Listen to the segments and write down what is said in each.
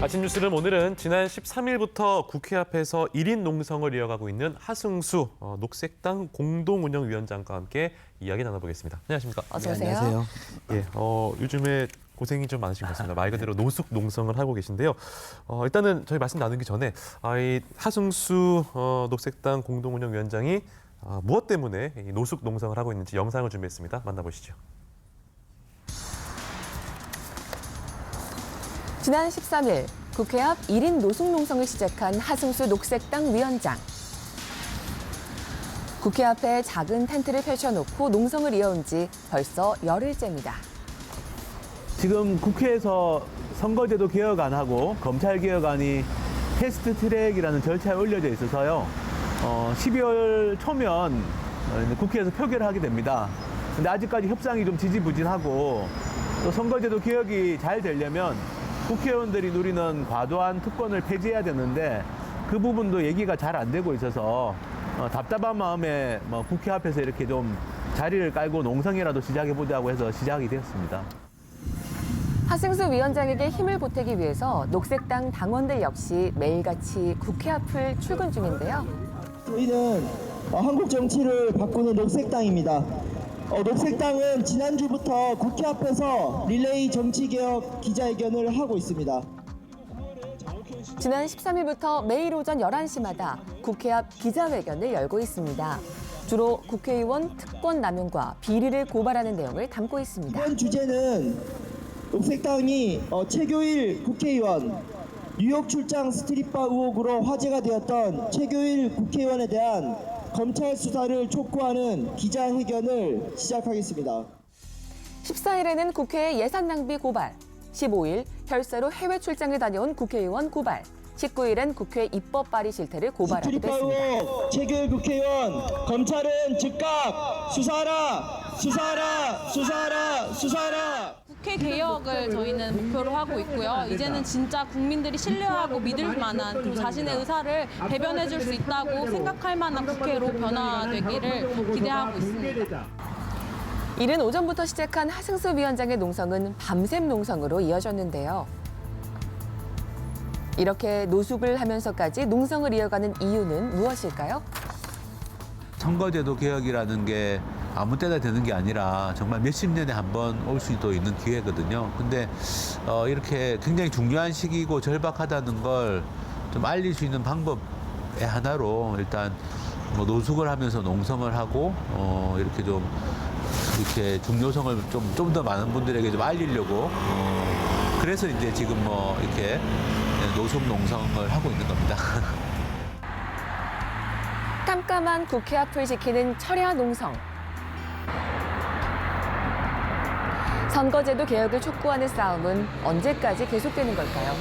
아침 뉴스룸 오늘은 지난 13일부터 국회 앞에서 1인 농성을 이어가고 있는 하승수 녹색당 공동운영위원장과 함께 이야기 나눠보겠습니다. 안녕하십니까? 어서 오세요. 네, 안녕하세요. 예, 요즘에 고생이 좀 많으신 것 같습니다. 말 그대로 노숙 농성을 하고 계신데요. 일단은 저희 말씀 나누기 전에 이 하승수 녹색당 공동운영위원장이 무엇 때문에 이 노숙 농성을 하고 있는지 영상을 준비했습니다. 만나보시죠. 지난 13일 국회 앞 1인 노숙 농성을 시작한 하승수 녹색당 위원장. 국회 앞에 작은 텐트를 펼쳐놓고 농성을 이어온 지 벌써 열흘째입니다. 지금 국회에서 선거제도 개혁안 하고 검찰 개혁안이 패스트 트랙이라는 절차에 올려져 있어서요. 12월 초면 국회에서 표결을 하게 됩니다. 근데 아직까지 협상이 좀 지지부진하고 또 선거제도 개혁이 잘 되려면 국회의원들이 누리는 과도한 특권을 폐지해야 되는데 그 부분도 얘기가 잘 안 되고 있어서 답답한 마음에 국회 앞에서 이렇게 좀 자리를 깔고 농성이라도 시작해보자고 해서 시작이 되었습니다. 하승수 위원장에게 힘을 보태기 위해서 녹색당 당원들 역시 매일같이 국회 앞을 출근 중인데요. 저희는 한국 정치를 바꾸는 녹색당입니다. 녹색당은 지난주부터 국회 앞에서 릴레이 정치개혁 기자회견을 하고 있습니다. 지난 13일부터 매일 오전 11시마다 국회 앞 기자회견을 열고 있습니다. 주로 국회의원 특권 남용과 비리를 고발하는 내용을 담고 있습니다. 이번 주제는 녹색당이 최교일 국회의원 뉴욕 출장 스트릿바 의혹으로 화제가 되었던 최교일 국회의원에 대한 검찰 수사를 촉구하는 기자회견을 시작하겠습니다. 14일에는 국회의 예산 낭비 고발, 15일 혈세로 해외 출장을 다녀온 국회의원 고발, 19일엔 국회 입법 발의 실태를 고발하기도 스트릿바 했습니다. 의혹 최교일 국회의원 검찰은 즉각 수사하라 수사하라 수사하라 수사하라. 국회 개혁을 저희는 목표로 하고 있고요. 이제는 진짜 국민들이 신뢰하고 믿을 만한 그리고 자신의 의사를 대변해 줄 수 있다고 생각할 만한 국회로 변화되기를 기대하고 있습니다. 이른 오전부터 시작한 하승수 위원장의 농성은 밤샘 농성으로 이어졌는데요. 이렇게 노숙을 하면서까지 농성을 이어가는 이유는 무엇일까요? 선거제도 개혁이라는 게 아무 때나 되는 게 아니라 정말 몇십 년에 한 번 올 수도 있는 기회거든요. 근데 이렇게 굉장히 중요한 시기이고 절박하다는 걸 좀 알릴 수 있는 방법의 하나로 일단 노숙을 하면서 농성을 하고 이렇게 좀 이렇게 중요성을 좀 더 많은 분들에게 좀 알리려고 그래서 이제 지금 이렇게 노숙 농성을 하고 있는 겁니다. 깜깜한 국회 앞을 지키는 철야 농성. 선거제도 개혁을 촉구하는 싸움은 언제까지 계속되는 걸까요?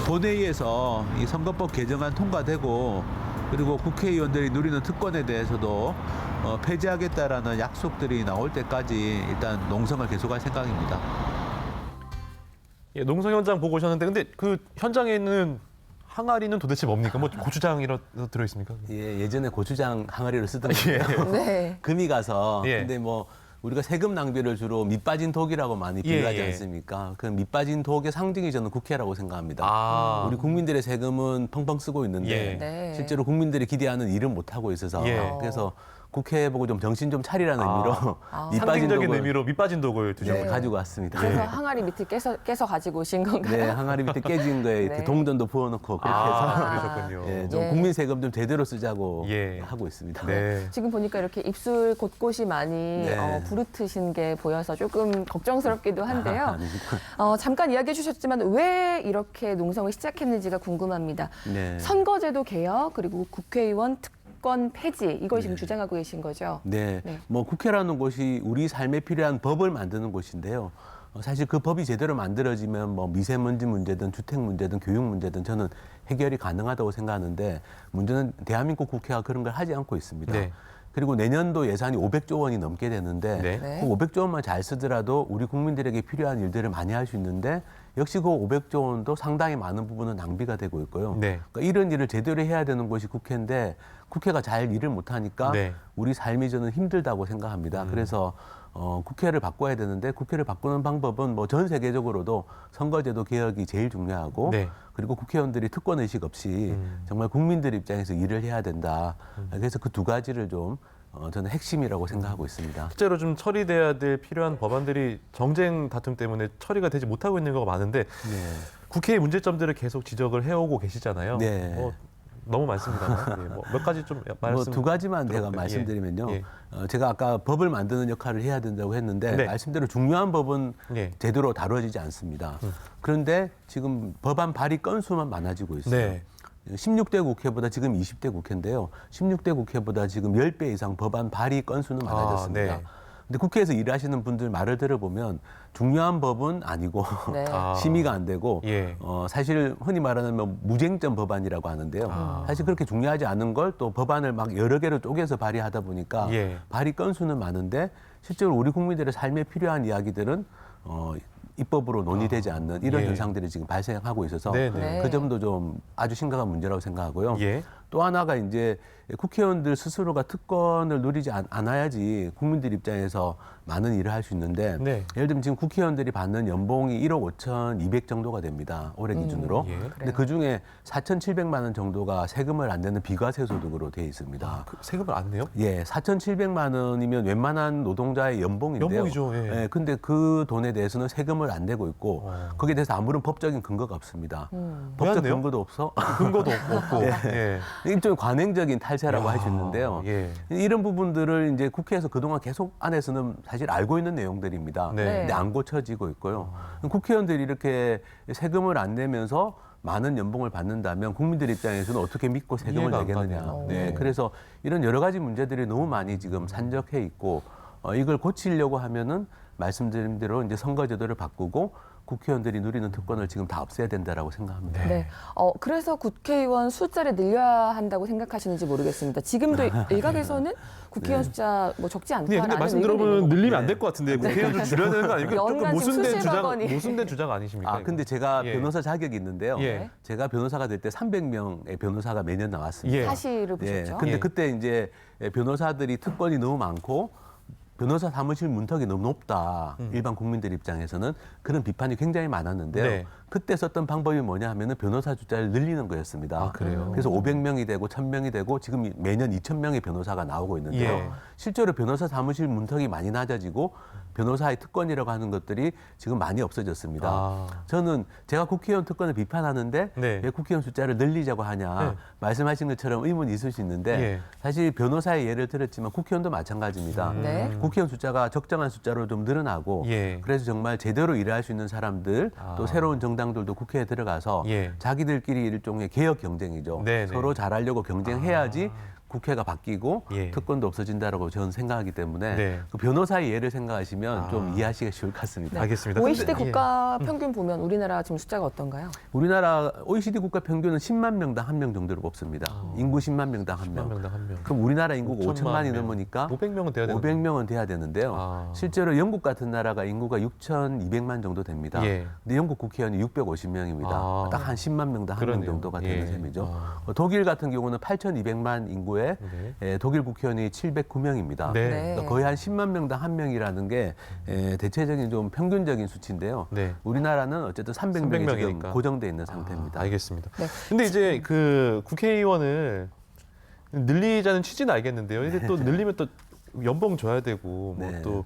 본회의에서 이 선거법 개정안 통과되고 그리고 국회의원들이 누리는 특권에 대해서도 폐지하겠다라는 약속들이 나올 때까지 일단 농성을 계속할 생각입니다. 예, 농성 현장 보고 오셨는데 근데 그 현장에는 항아리는 도대체 뭡니까? 뭐 고추장이라도 들어있습니까? 예, 예전에 고추장 항아리로 쓰던데요. 네. 금이 가서 예. 근데 우리가 세금 낭비를 주로 밑 빠진 독이라고 많이 비유하지 예. 않습니까? 그 밑 빠진 독의 상징이 저는 국회라고 생각합니다. 아. 우리 국민들의 세금은 펑펑 쓰고 있는데 예. 네. 실제로 국민들이 기대하는 일을 못 하고 있어서 예. 그래서 국회 보고 좀 정신 좀 차리라는 의미로 밑 빠진 상징적인 독을 의미로 밑빠진 독을 드셨군요. 가지고 왔습니다. 그래서 항아리 밑을 깨서 가지고 오신 건가요? 네, 항아리 밑에 깨진 거에 이렇게 네. 동전도 부어놓고 그렇게 해서 그러셨군요. 예, 좀 예. 국민 세금 좀 제대로 쓰자고 예. 하고 있습니다. 네. 지금 보니까 이렇게 입술 곳곳이 많이 네. 부르트신 게 보여서 조금 걱정스럽기도 한데요. 잠깐 이야기해 주셨지만 왜 이렇게 농성을 시작했는지가 궁금합니다. 네. 선거제도 개혁 그리고 국회의원 특권 폐지 이걸 지금 주장하고 계신 거죠? 네. 네. 국회라는 곳이 우리 삶에 필요한 법을 만드는 곳인데요. 사실 그 법이 제대로 만들어지면 미세먼지 문제든 주택 문제든 교육 문제든 저는 해결이 가능하다고 생각하는데 문제는 대한민국 국회가 그런 걸 하지 않고 있습니다. 네. 그리고 내년도 예산이 500조 원이 넘게 되는데 네. 네. 그 500조 원만 잘 쓰더라도 우리 국민들에게 필요한 일들을 많이 할 수 있는데 역시 그 500조 원도 상당히 많은 부분은 낭비가 되고 있고요. 네. 그러니까 이런 일을 제대로 해야 되는 곳이 국회인데 국회가 잘 일을 못하니까 네. 우리 삶이 저는 힘들다고 생각합니다. 그래서 국회를 바꿔야 되는데 국회를 바꾸는 방법은 뭐 전 세계적으로도 선거제도 개혁이 제일 중요하고 네. 그리고 국회의원들이 특권 의식 없이 정말 국민들 입장에서 일을 해야 된다. 그래서 그 두 가지를 좀 저는 핵심이라고 생각하고 있습니다. 실제로 좀 처리돼야 될 필요한 법안들이 정쟁 다툼 때문에 처리가 되지 못하고 있는 경우가 많은데 네. 국회의 문제점들을 계속 지적을 해오고 계시잖아요. 네. 너무 많습니다. 예, 몇 가지 좀 말씀. 뭐 두 가지만 제가 들어볼게요. 말씀드리면요. 예. 제가 아까 법을 만드는 역할을 해야 된다고 했는데 네. 말씀대로 중요한 법은 예. 제대로 다뤄지지 않습니다. 그런데 지금 법안 발의 건수만 많아지고 있어요. 네. 16대 국회보다 지금 20대 국회인데요. 16대 국회보다 지금 10배 이상 법안 발의 건수는 많아졌습니다. 네. 근데 국회에서 일하시는 분들 말을 들어보면 중요한 법은 아니고 네. 아. 심의가 안 되고 예. 사실 흔히 말하는 뭐 무쟁점 법안이라고 하는데요. 사실 그렇게 중요하지 않은 걸 또 법안을 막 여러 개로 쪼개서 발의하다 보니까 예. 발의 건수는 많은데 실제로 우리 국민들의 삶에 필요한 이야기들은 입법으로 논의되지 않는 이런 예. 현상들이 지금 발생하고 있어서 네네. 네. 그 점도 좀 아주 심각한 문제라고 생각하고요. 예. 또 하나가 이제 국회의원들 스스로가 특권을 누리지 않아야지 국민들 입장에서 많은 일을 할 수 있는데 네. 예를 들면 지금 국회의원들이 받는 연봉이 1억 5,200 정도가 됩니다. 올해 기준으로. 예. 근데 그중에 4,700만 원 정도가 세금을 안 내는 비과세 소득으로 돼 있습니다. 그 세금을 안 내요? 예, 4,700만 원이면 웬만한 노동자의 연봉인데요. 연봉이죠, 예. 근데 그 돈에 대해서는 세금을 안 내고 있고 거기에 대해서 아무런 법적인 근거가 없습니다. 왜안 법적 내요? 근거도 없어. 근거도 없고. 예. 일종의 관행적인 탈세라고 할 수 있는데요. 예. 이런 부분들을 이제 국회에서 그동안 계속 안에서는 사실 알고 있는 내용들입니다. 네. 근데 안 고쳐지고 있고요. 국회의원들이 이렇게 세금을 안 내면서 많은 연봉을 받는다면 국민들 입장에서는 어떻게 믿고 세금을 이해가 안 내겠느냐. 가네요. 네. 네. 그래서 이런 여러 가지 문제들이 너무 많이 지금 산적해 있고 이걸 고치려고 하면은 말씀드린 대로 이제 선거제도를 바꾸고 국회의원들이 누리는 특권을 지금 다 없애야 된다라고 생각합니다. 네. 그래서 국회의원 숫자를 늘려야 한다고 생각하시는지 모르겠습니다. 지금도 일각에서는 국회의원 숫자 뭐 적지 않다라는 근데 말씀 의견이 들어보면 있는 늘리면 안 될 것 같은데 국회의원 좀 줄여야 되는 거 아니에요? 연간 조금 지금 모순된 수십 주장, 억원이. 모순된 주장 아니십니까? 이거? 근데 제가 예. 변호사 자격이 있는데요. 예. 제가 변호사가 될 때 300명의 변호사가 매년 나왔습니다. 예. 사실을 보셨죠? 근데 예. 그때 이제 변호사들이 특권이 너무 많고 변호사 사무실 문턱이 너무 높다. 일반 국민들 입장에서는 그런 비판이 굉장히 많았는데요. 네. 그때 썼던 방법이 뭐냐 하면은 변호사 숫자를 늘리는 거였습니다. 아, 그래요? 그래서 500명이 되고 1000명이 되고 지금 매년 2000명의 변호사가 나오고 있는데요. 예. 실제로 변호사 사무실 문턱이 많이 낮아지고 변호사의 특권이라고 하는 것들이 지금 많이 없어졌습니다. 아. 저는 제가 국회의원 특권을 비판하는데 네. 왜 국회의원 숫자를 늘리자고 하냐 네. 말씀하신 것처럼 의문이 있을 수 있는데 예. 사실 변호사의 예를 들었지만 국회의원도 마찬가지입니다. 네. 국회의원 숫자가 적정한 숫자로 좀 늘어나고 예. 그래서 정말 제대로 일할 수 있는 사람들 또 새로운 정당들도 국회에 들어가서 예. 자기들끼리 일종의 개혁 경쟁이죠. 네네. 서로 잘하려고 경쟁해야지 국회가 바뀌고 예. 특권도 없어진다라고 저는 생각하기 때문에 네. 그 변호사의 예를 생각하시면 좀 이해하시기가 쉬울 것 같습니다. 알겠습니다. OECD 근데- 국가 평균 보면 우리나라 지금 숫자가 어떤가요? 우리나라 OECD 국가 평균은 10만 명당 한 명 정도로 뽑습니다. 인구 10만 명당 한 10만 명. 명당 한 명. 그럼 우리나라 인구가 5천만 5천만이 명. 넘으니까 500명은 돼야 되는 500명은 돼야 되는데요. 아. 실제로 영국 같은 나라가 인구가 6,200만 정도 됩니다. 예. 근데 영국 국회의원이 650명입니다. 아. 딱 한 10만 명당 한 명 그러네요. 정도가 예. 되는 셈이죠. 아. 독일 같은 경우는 8,200만 인구에 네. 독일 국회의원이 709명입니다. 네. 네. 거의 한 10만 명당 한 명이라는 게 대체적인 좀 평균적인 수치인데요. 네. 우리나라는 어쨌든 300명이 300 지금 명이니까. 고정돼 있는 상태입니다. 알겠습니다. 네. 근데 이제 그 국회의원을 늘리자는 취지는 알겠는데요. 근데 또 늘리면 또 연봉 줘야 되고 뭐 네. 또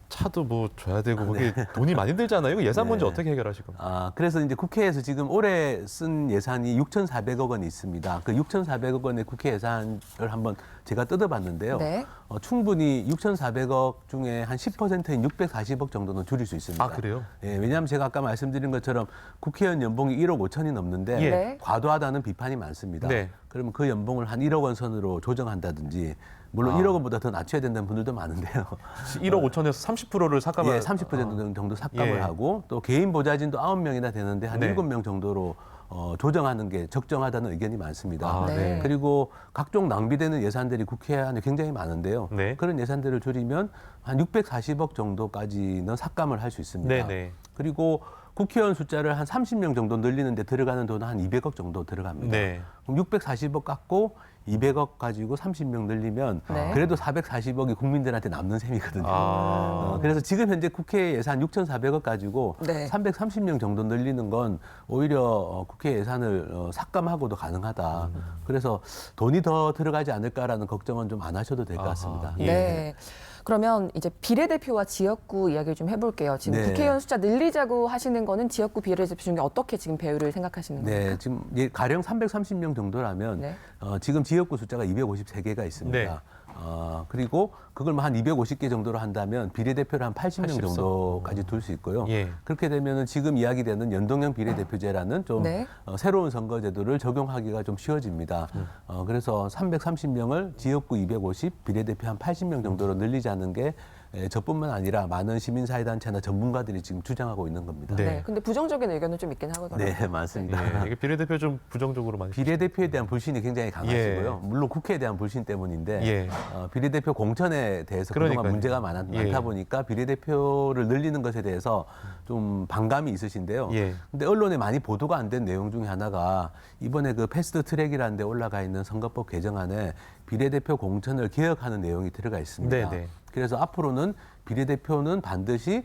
차도 뭐 줘야 되고 그게 돈이 많이 들잖아요. 이거 예산 문제 네. 어떻게 해결하실 겁니까? 그래서 이제 국회에서 지금 올해 쓴 예산이 6,400억 원이 있습니다. 그 6,400억 원의 국회 예산을 한번 제가 뜯어봤는데요. 네. 충분히 6,400억 중에 한 10%인 640억 정도는 줄일 수 있습니다. 아, 그래요? 예, 왜냐하면 제가 아까 말씀드린 것처럼 국회의원 연봉이 1억 5천이 넘는데 예. 네. 과도하다는 비판이 많습니다. 네. 그러면 그 연봉을 한 1억 원 선으로 조정한다든지 물론 1억 원보다 더 낮춰야 된다는 분들도 많은데요. 1억 5천에서 30%를 삭감을 예, 30% 정도 삭감을 예. 하고 또 개인 보좌진도 9명이나 되는데 한 네. 7명 정도로 조정하는 게 적정하다는 의견이 많습니다. 아, 네. 그리고 각종 낭비되는 예산들이 국회 안에 굉장히 많은데요. 네. 그런 예산들을 줄이면 한 640억 정도까지는 삭감을 할 수 있습니다. 네네. 그리고 국회의원 숫자를 한 30명 정도 늘리는데 들어가는 돈은 한 200억 정도 들어갑니다. 네. 그럼 640억 깎고 200억 가지고 30명 늘리면 네. 그래도 440억이 국민들한테 남는 셈이거든요. 그래서 지금 현재 국회 예산 6,400억 가지고 네. 330명 정도 늘리는 건 오히려 국회 예산을 삭감하고도 가능하다. 그래서 돈이 더 들어가지 않을까라는 걱정은 좀 안 하셔도 될 것 같습니다. 예. 네. 그러면 이제 비례대표와 지역구 이야기를 좀 해볼게요. 지금 네. 국회의원 숫자 늘리자고 하시는 거는 지역구 비례대표 중에 어떻게 지금 배율을 생각하시는 겁니까? 네, 지금 가령 330명 정도라면 네. 지금 지역구 숫자가 253개가 있습니다. 네. 그리고 그걸 뭐 한 250개 정도로 한다면 비례대표를 한 80명 80석. 정도까지 둘 수 있고요. 예. 그렇게 되면은 지금 이야기되는 연동형 비례대표제라는 좀 네. 새로운 선거제도를 적용하기가 좀 쉬워집니다. 그래서 330명을 지역구 250, 비례대표 한 80명 정도로 늘리자는 게 저뿐만 아니라 많은 시민사회단체나 전문가들이 지금 주장하고 있는 겁니다. 네. 네. 근데 부정적인 의견은 좀 있긴 하거든요. 네, 많습니다. 예, 이게 비례대표 좀 부정적으로 많이. 비례대표에 대한 불신이 굉장히 강하시고요. 예. 물론 국회에 대한 불신 때문인데 예. 비례대표 공천에 대해서 그러니까요. 그동안 문제가 예. 많다 보니까 비례대표를 늘리는 것에 대해서 좀 반감이 있으신데요. 예. 근데 언론에 많이 보도가 안 된 내용 중에 하나가 이번에 그 패스트 트랙이라는 데 올라가 있는 선거법 개정안에 비례대표 공천을 개혁하는 내용이 들어가 있습니다. 네네. 그래서 앞으로는 비례대표는 반드시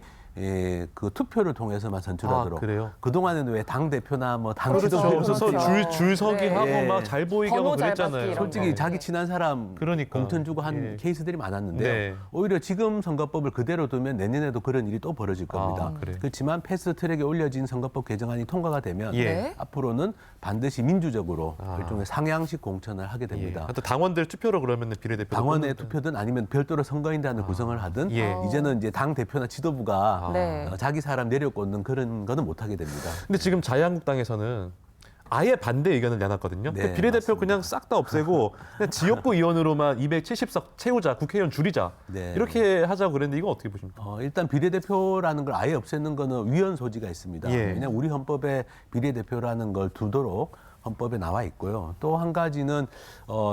그 투표를 통해서만 선출하도록. 아, 그래요? 그동안에는 왜 당 대표나 뭐 당 그렇죠. 지도부 그래서 그렇죠. 줄 서기 네. 하고 예. 막 잘 보이게 하고 번호 잘 받기 그랬잖아요. 이런 솔직히 거. 자기 친한 사람 그러니까. 공천 주고 한 예. 케이스들이 많았는데요. 네. 오히려 지금 선거법을 그대로 두면 내년에도 그런 일이 또 벌어질 겁니다. 그래요? 그렇지만 패스트 트랙에 올려진 선거법 개정안이 통과가 되면 예. 네. 앞으로는 반드시 민주적으로 아. 일종의 상향식 공천을 하게 예. 됩니다. 하여튼 당원들 투표로 그러면 비례대표 당원의 투표든 아니면 별도로 선거인단을 구성을 하든 예. 이제는 이제 당 대표나 지도부가 네. 자기 사람 내려꽂는 그런 거는 못하게 됩니다. 근데 지금 자유한국당에서는 아예 반대 의견을 내놨거든요. 네, 비례대표 맞습니다. 그냥 싹 다 없애고 그냥 지역구 의원으로만 270석 채우자, 국회의원 줄이자 네. 이렇게 하자고 그랬는데 이거 어떻게 보십니까? 일단 비례대표라는 걸 아예 없애는 거는 위헌 소지가 있습니다. 예. 왜냐하면 우리 헌법에 비례대표라는 걸 두도록 헌법에 나와 있고요. 또 한 가지는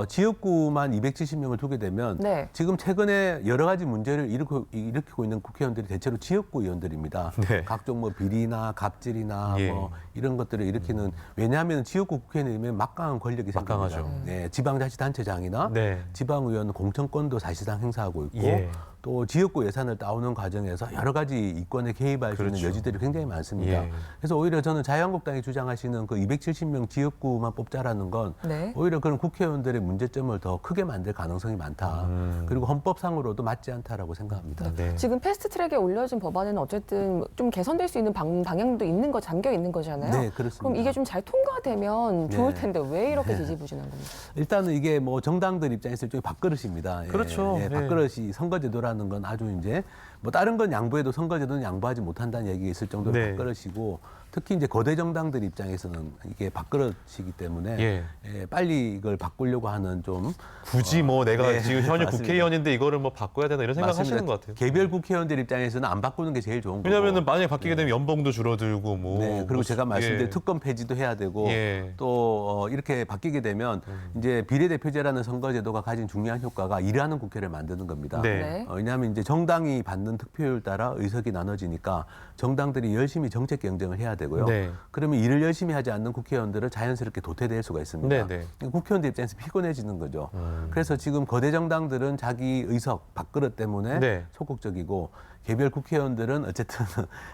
지역구만 270명을 두게 되면 네. 지금 최근에 여러 가지 문제를 일으키고 있는 국회의원들이 대체로 지역구 의원들입니다. 네. 각종 뭐 비리나 갑질이나 예. 뭐 이런 것들을 일으키는 왜냐하면 지역구 국회의원이면 막강한 권력이 생깁니다. 막강하죠. 네, 지방자치단체장이나 네. 지방의원 공천권도 사실상 행사하고 있고 예. 또 지역구 예산을 따오는 과정에서 여러 가지 이권에 개입할 수 있는 그렇죠. 여지들이 굉장히 많습니다. 예. 그래서 오히려 저는 자유한국당이 주장하시는 그 270명 지역구만 뽑자라는 건 네. 오히려 그런 국회의원들의 문제점을 더 크게 만들 가능성이 많다. 그리고 헌법상으로도 맞지 않다라고 생각합니다. 네. 지금 패스트트랙에 올려진 법안에는 어쨌든 좀 개선될 수 있는 방향도 있는 거 잠겨 있는 거잖아요. 네, 그렇습니다. 그럼 이게 좀 잘 통과되면 좋을 네. 텐데 왜 이렇게 지지부진한 겁니까? 일단은 이게 뭐 정당들 입장에서 일종의 밥그릇입니다. 예, 그렇죠. 예, 예. 밥그릇이 선거제도라는 건 아주 이제 뭐 다른 건 양보해도 선거제도는 양보하지 못한다는 얘기가 있을 정도로 네. 밥그릇이고 특히 이제 거대 정당들 입장에서는 이게 밥그릇이기 때문에 예. 빨리 이걸 바꾸려고 하는 좀 굳이 뭐 내가 네, 지금 현역 맞습니다. 국회의원인데 이거를 뭐 바꿔야 되나 이런 생각 맞습니다. 하시는 것 같아요. 개별 국회의원들 입장에서는 안 바꾸는 게 제일 좋은 거고. 왜냐하면 만약에 바뀌게 되면 연봉도 줄어들고 뭐. 네, 그리고 뭐 제가 말씀드린 예. 특검 폐지도 해야 되고 예. 또 이렇게 바뀌게 되면 이제 비례대표제라는 선거제도가 가진 중요한 효과가 일하는 국회를 만드는 겁니다. 네. 네. 왜냐하면 이제 정당이 받는 득표율 따라 의석이 나눠지니까 정당들이 열심히 정책 경쟁을 해야 되고요. 네. 그러면 일을 열심히 하지 않는 국회의원들은 자연스럽게 도태될 수가 있습니다. 네, 네. 국회의원들 입장에서 피곤해지는 거죠. 그래서 지금 거대 정당들은 자기 의석 밥그릇 때문에 네. 소극적이고 개별 국회의원들은 어쨌든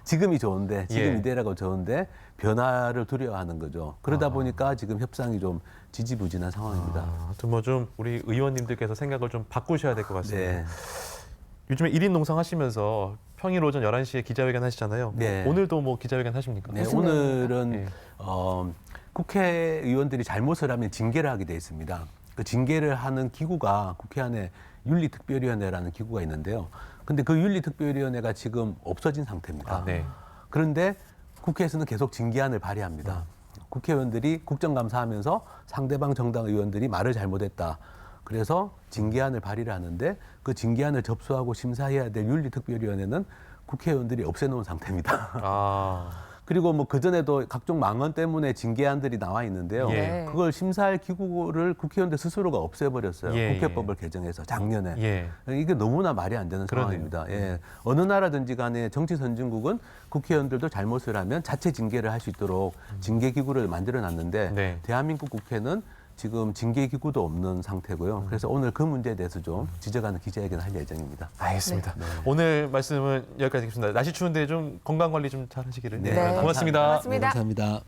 지금이 좋은데 지금 예. 이대라고 좋은데 변화를 두려워하는 거죠. 그러다 보니까 지금 협상이 좀 지지부진한 상황입니다. 하여튼 뭐 좀 우리 의원님들께서 생각을 좀 바꾸셔야 될 것 같습니다. 네. 요즘에 1인 농성 하시면서 평일 오전 11시에 기자회견 하시잖아요. 뭐 네. 오늘도 뭐 기자회견 하십니까? 네, 무슨 오늘은 네. 국회의원들이 잘못을 하면 징계를 하게 돼 있습니다. 그 징계를 하는 기구가 국회 안에 윤리특별위원회라는 기구가 있는데요. 근데 그 윤리특별위원회가 지금 없어진 상태입니다. 아, 네. 그런데 국회에서는 계속 징계안을 발의합니다. 국회의원들이 국정감사하면서 상대방 정당 의원들이 말을 잘못했다. 그래서 징계안을 발의를 하는데 그 징계안을 접수하고 심사해야 될 윤리특별위원회는 국회의원들이 없애놓은 상태입니다. 아, 그리고 뭐 그전에도 각종 망언 때문에 징계안들이 나와 있는데요. 예. 그걸 심사할 기구를 국회의원들 스스로가 없애버렸어요. 예, 국회법을 개정해서 작년에. 예. 이게 너무나 말이 안 되는 그러네요. 상황입니다. 예. 어느 나라든지 간에 정치 선진국은 국회의원들도 잘못을 하면 자체 징계를 할 수 있도록 징계 기구를 만들어 놨는데 네. 대한민국 국회는 지금 징계 기구도 없는 상태고요. 그래서 오늘 그 문제에 대해서 좀 지적하는 기자회견을 할 예정입니다. 알겠습니다. 오늘 말씀은 여기까지 듣겠습니다. 날씨 추운데 좀 건강 관리 좀 잘 하시기를. 네, 네. 고맙습니다. 고맙습니다. 감사합니다.